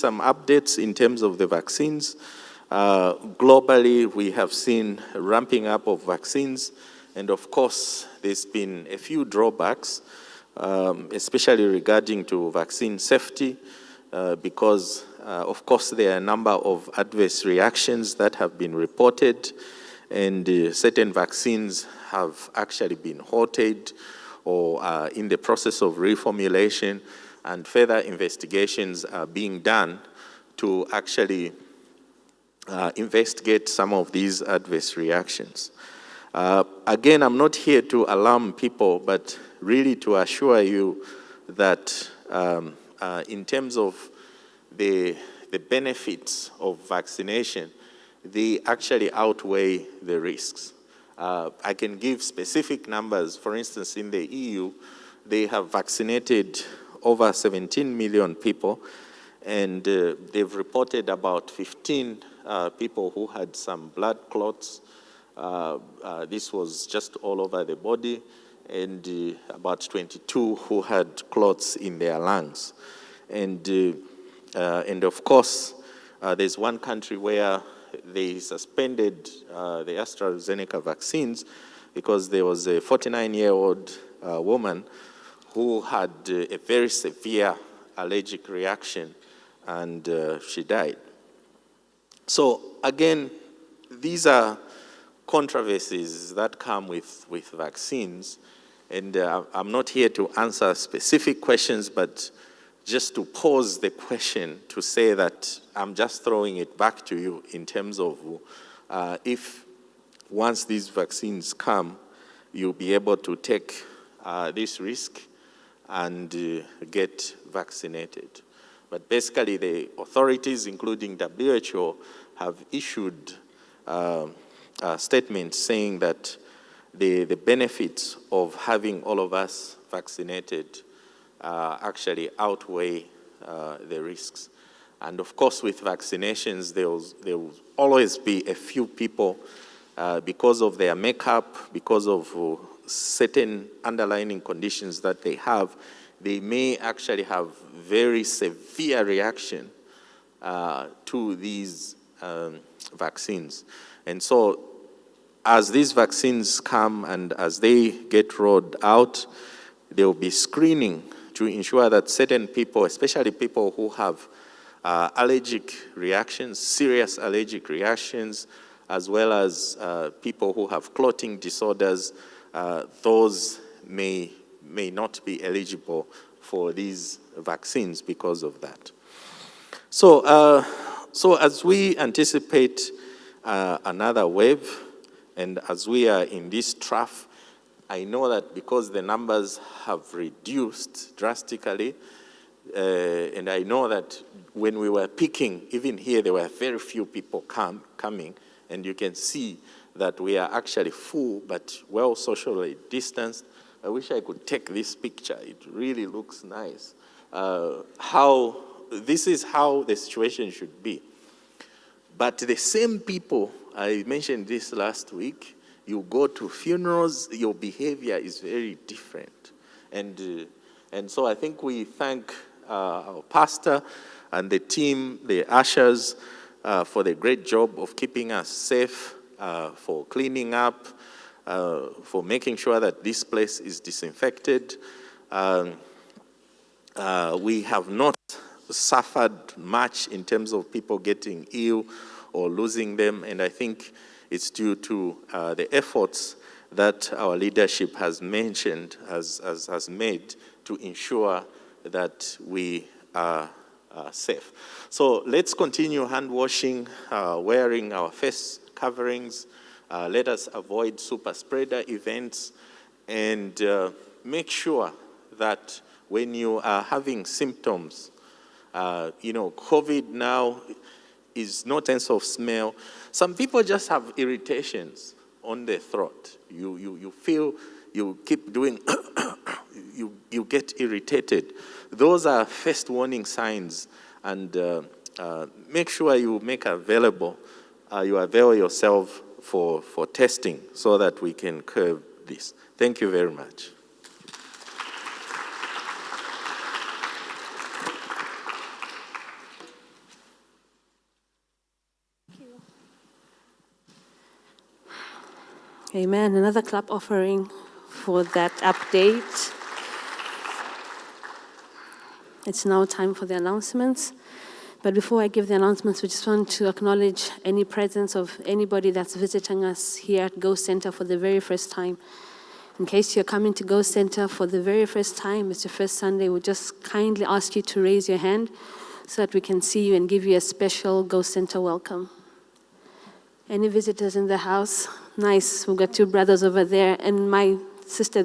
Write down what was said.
some updates in terms of the vaccines. Globally, we have seen a ramping up of vaccines, and of course, there's been a few drawbacks, especially regarding to vaccine safety, because, of course, there are a number of adverse reactions that have been reported, and certain vaccines have actually been halted or are in the process of reformulation, and further investigations are being done to actually investigate some of these adverse reactions. Again, I'm not here to alarm people, but really to assure you that in terms of the benefits of vaccination, they actually outweigh the risks. I can give specific numbers. For instance, in the EU, they have vaccinated over 17 million people, and they've reported about 15 people who had some blood clots. This was just all over the body, and about 22 who had clots in their lungs. And of course, there's one country where they suspended the AstraZeneca vaccines because there was a 49-year-old woman who had a very severe allergic reaction, and she died. So again, these are controversies that come with vaccines, and I'm not here to answer specific questions, but just to pose the question to say that I'm just throwing it back to you in terms of if once these vaccines come, you'll be able to take this risk and get vaccinated. But basically, the authorities, including WHO, have issued statements saying that the benefits of having all of us vaccinated actually outweigh the risks. And of course, with vaccinations, there will always be a few people, because of their makeup, because of certain underlying conditions that they have, they may actually have very severe reaction to these vaccines. And so as these vaccines come and as they get rolled out, there will be screening to ensure that certain people, especially people who have allergic reactions, serious allergic reactions, as well as people who have clotting disorders, those may not be eligible for these vaccines because of that. So, so as we anticipate another wave, and as we are in this trough, I know that because the numbers have reduced drastically, and I know that when we were peaking, even here, there were very few people coming, and you can see that we are actually full, but well socially distanced. I wish I could take this picture. It really looks nice. This is how the situation should be. But the same people, I mentioned this last week, you go to funerals, your behavior is very different. And so I think we thank our pastor and the team, the ushers, for the great job of keeping us safe, for cleaning up, for making sure that this place is disinfected. We have not suffered much in terms of people getting ill or losing them, and I think it's due to the efforts that our leadership has mentioned, has made to ensure that we are safe. So let's continue hand washing, wearing our face coverings. Let us avoid super spreader events, and make sure that when you are having symptoms, COVID now is no sense of smell. Some people just have irritations on their throat. You feel, you keep doing, you get irritated. Those are first warning signs, and make sure you you avail yourself for testing so that we can curb this. Thank you very much. Amen. Another clap offering for that update. It's now time for the announcements. But before I give the announcements, we just want to acknowledge any presence of anybody that's visiting us here at Go Center for the very first time. In case you're coming to Go Center for the very first time, it's your first Sunday, we just kindly ask you to raise your hand so that we can see you and give you a special Go Center welcome. Any visitors in the house? Nice. We've got two brothers over there, and my sister